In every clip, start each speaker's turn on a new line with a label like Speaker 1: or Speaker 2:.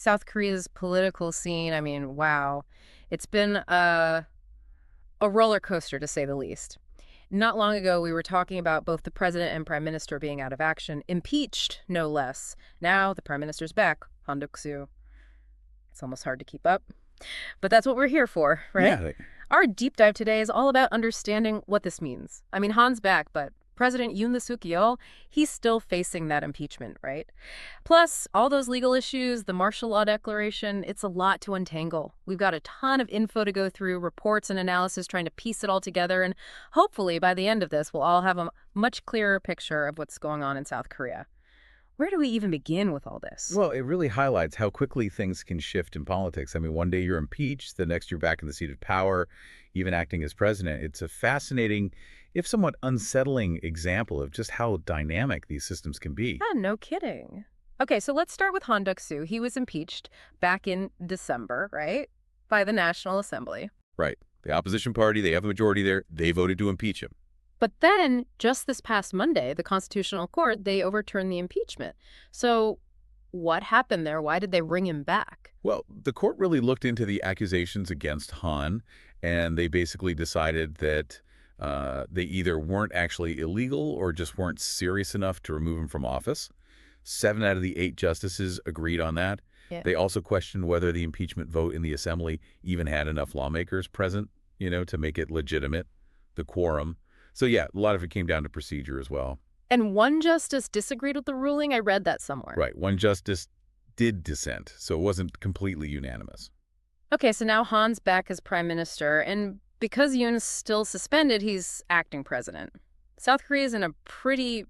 Speaker 1: South Korea's political scene, I mean, wow. It's been a roller coaster, to say the least. Not long ago, we were talking about both the president and prime minister being out of action, impeached, no less. Now the prime minister's back, Han Duck-soo. It's almost hard to keep up. But that's what we're here for, right?
Speaker 2: Yeah,
Speaker 1: Our deep dive today is all about understanding what this means. I mean, Han's back, but President Yoon Suk Yeol, he's still facing that impeachment, right? Plus, all those legal issues, the martial law declaration, it's a lot to untangle. We've got a ton of info to go through, reports and analysis trying to piece it all together, and hopefully by the end of this, we'll all have a much clearer picture of what's going on in South Korea. Where do we even begin with all this?
Speaker 2: well, it really highlights how quickly things can shift in politics. I mean, one day you're impeached, the next you're back in the seat of power, even acting as president. It's a fascinating, if somewhat unsettling example of just how dynamic these systems can be.
Speaker 1: Yeah, no kidding. Okay, so let's start with Han Duck-soo. He was impeached back in December, right? By the National Assembly.
Speaker 2: Right. The opposition party, they have a majority there. They voted to impeach him.
Speaker 1: But then, just this past Monday, the Constitutional Court, they overturned the impeachment. So what happened there? Why did they bring him back?
Speaker 2: Well, the court really looked into the accusations against Han, and they basically decided that they either weren't actually illegal or just weren't serious enough to remove him from office. 7 out of the 8 justices agreed on that.
Speaker 1: Yeah.
Speaker 2: They also questioned whether the impeachment vote in the assembly even had enough lawmakers present, to make it legitimate, the quorum. So yeah, a lot of it came down to procedure as well.
Speaker 1: And one justice disagreed with the ruling? I read that somewhere.
Speaker 2: Right. One justice did dissent, so it wasn't completely unanimous.
Speaker 1: Okay, so now Han's back as prime minister, and because Yoon's still suspended, he's acting president. South Korea's in a pretty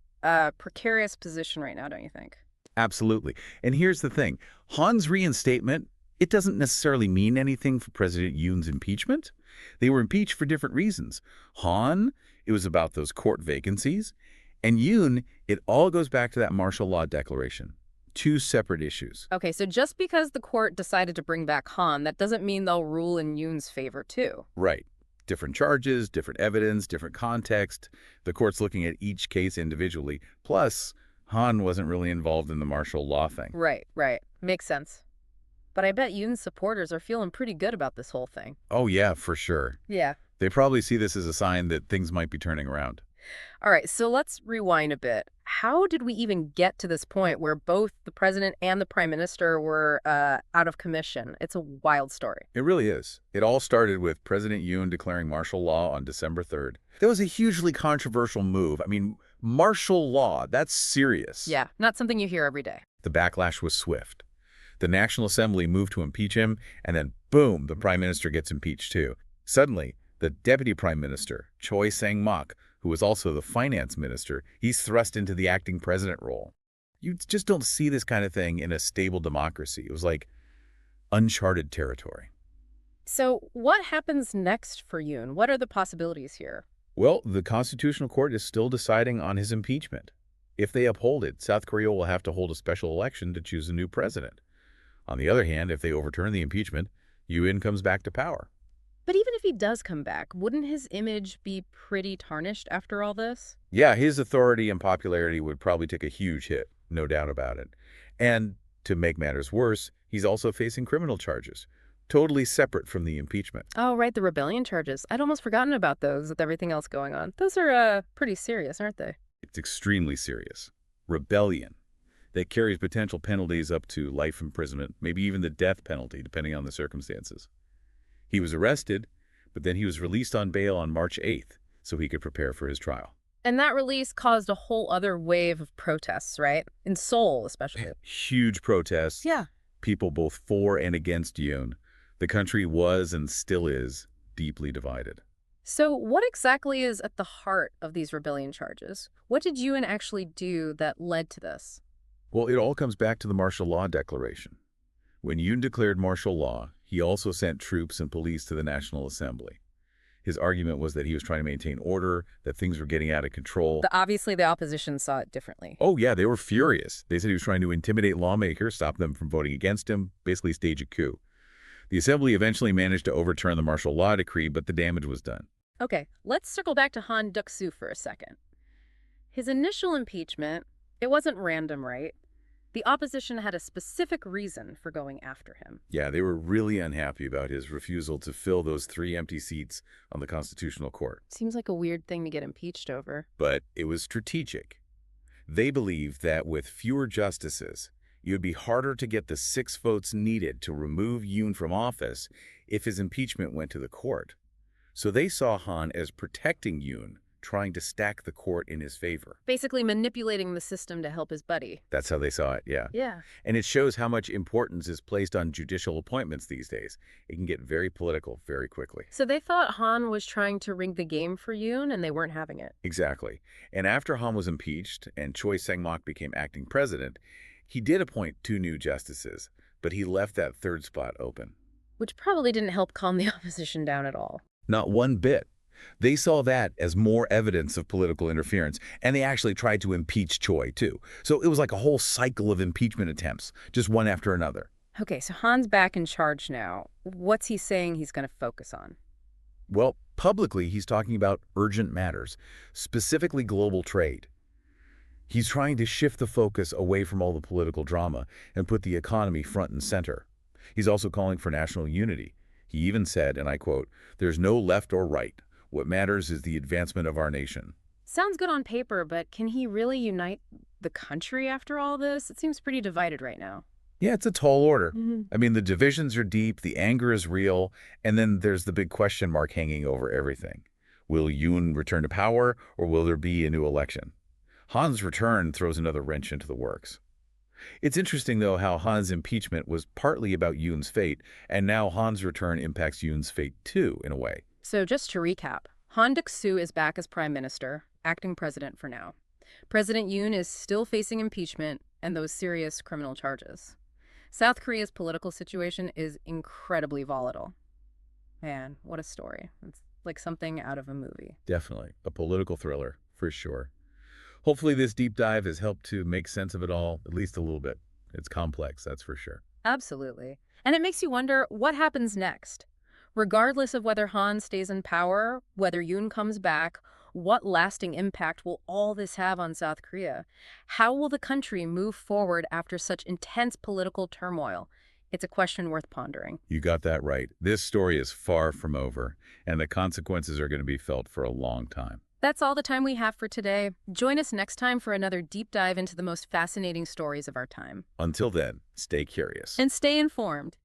Speaker 1: precarious position right now, don't you think?
Speaker 2: Absolutely. And here's the thing. Han's reinstatement, it doesn't necessarily mean anything for President Yoon's impeachment. They were impeached for different reasons. Han, it was about those court vacancies. And Yoon, it all goes back to that martial law declaration. 2 separate issues.
Speaker 1: Okay, so just because the court decided to bring back Han, that doesn't mean they'll rule in Yoon's favor, too.
Speaker 2: Right. Different charges, different evidence, different context. The court's looking at each case individually. Plus, Han wasn't really involved in the martial law thing.
Speaker 1: Right, right. Makes sense. But I bet Yoon's supporters are feeling pretty good about this whole thing.
Speaker 2: Oh, yeah, for sure.
Speaker 1: Yeah.
Speaker 2: They probably see this as a sign that things might be turning around.
Speaker 1: All right, so let's rewind a bit. How did we even get to this point where both the president and the prime minister were out of commission? It's a wild story.
Speaker 2: It really is. It all started with President Yoon declaring martial law on December 3rd. That was a hugely controversial move. I mean, martial law, that's serious.
Speaker 1: Yeah, not something you hear every day.
Speaker 2: The backlash was swift. The National Assembly moved to impeach him, and then boom, the prime minister gets impeached too. Suddenly, the deputy prime minister, Choi Sang-mok, who was also the finance minister, he's thrust into the acting president role. You just don't see this kind of thing in a stable democracy. It was like uncharted territory.
Speaker 1: So what happens next for Yoon? What are the possibilities here?
Speaker 2: Well, the Constitutional Court is still deciding on his impeachment. If they uphold it, South Korea will have to hold a special election to choose a new president. On the other hand, if they overturn the impeachment, Yoon comes back to power.
Speaker 1: But even if he does come back, wouldn't his image be pretty tarnished after all this?
Speaker 2: Yeah, his authority and popularity would probably take a huge hit, no doubt about it. And to make matters worse, he's also facing criminal charges, totally separate from the impeachment.
Speaker 1: Oh, right, the rebellion charges. I'd almost forgotten about those with everything else going on. Those are pretty serious, aren't they?
Speaker 2: It's extremely serious. Rebellion. That carries potential penalties up to life imprisonment, maybe even the death penalty, depending on the circumstances. He was arrested, but then he was released on bail on March 8th so he could prepare for his trial.
Speaker 1: And that release caused a whole other wave of protests, right? In Seoul, especially.
Speaker 2: Huge protests.
Speaker 1: Yeah.
Speaker 2: People both for and against Yoon. The country was and still is deeply divided.
Speaker 1: So what exactly is at the heart of these rebellion charges? What did Yoon actually do that led to this?
Speaker 2: Well, it all comes back to the martial law declaration. When Yoon declared martial law, he also sent troops and police to the National Assembly. His argument was that he was trying to maintain order, that things were getting out of control.
Speaker 1: Obviously, the opposition saw it differently.
Speaker 2: Oh, yeah, they were furious. They said he was trying to intimidate lawmakers, stop them from voting against him, basically stage a coup. The Assembly eventually managed to overturn the martial law decree, but the damage was done.
Speaker 1: Okay, let's circle back to Han Duck-soo for a second. His initial impeachment, it wasn't random, right? The opposition had a specific reason for going after him.
Speaker 2: Yeah, they were really unhappy about his refusal to fill those 3 empty seats on the Constitutional Court.
Speaker 1: Seems like a weird thing to get impeached over.
Speaker 2: But it was strategic. They believed that with fewer justices, it would be harder to get the 6 votes needed to remove Yoon from office if his impeachment went to the court. So they saw Han as protecting Yoon, trying to stack the court in his favor.
Speaker 1: Basically manipulating the system to help his buddy.
Speaker 2: That's how they saw it, yeah.
Speaker 1: Yeah.
Speaker 2: And it shows how much importance is placed on judicial appointments these days. It can get very political very quickly.
Speaker 1: So they thought Han was trying to rig the game for Yoon, and they weren't having it.
Speaker 2: Exactly. And after Han was impeached and Choi Sang-mok became acting president, he did appoint 2 new justices, but he left that 3rd spot open.
Speaker 1: Which probably didn't help calm the opposition down at all.
Speaker 2: Not one bit. They saw that as more evidence of political interference, and they actually tried to impeach Choi, too. So it was like a whole cycle of impeachment attempts, just one after another.
Speaker 1: Okay, so Han's back in charge now. What's he saying he's going to focus on?
Speaker 2: Well, publicly, he's talking about urgent matters, specifically global trade. He's trying to shift the focus away from all the political drama and put the economy front and center. He's also calling for national unity. He even said, and I quote, "There's no left or right. What matters is the advancement of our nation."
Speaker 1: Sounds good on paper, but can he really unite the country after all this? It seems pretty divided right now.
Speaker 2: Yeah, it's a tall order.
Speaker 1: Mm-hmm.
Speaker 2: I mean, the divisions are deep, the anger is real, and then there's the big question mark hanging over everything. Will Yoon return to power, or will there be a new election? Han's return throws another wrench into the works. It's interesting, though, how Han's impeachment was partly about Yoon's fate, and now Han's return impacts Yoon's fate, too, in a way.
Speaker 1: So just to recap, Han Duck-soo is back as Prime Minister, acting president for now. President Yoon is still facing impeachment and those serious criminal charges. South Korea's political situation is incredibly volatile. Man, what a story. It's like something out of a movie.
Speaker 2: Definitely. A political thriller, for sure. Hopefully this deep dive has helped to make sense of it all, at least a little bit. It's complex, that's for sure.
Speaker 1: Absolutely. And it makes you wonder what happens next. Regardless of whether Han stays in power, whether Yoon comes back, what lasting impact will all this have on South Korea? How will the country move forward after such intense political turmoil? It's a question worth pondering.
Speaker 2: You got that right. This story is far from over, and the consequences are going to be felt for a long time.
Speaker 1: That's all the time we have for today. Join us next time for another deep dive into the most fascinating stories of our time.
Speaker 2: Until then, stay curious.
Speaker 1: And stay informed.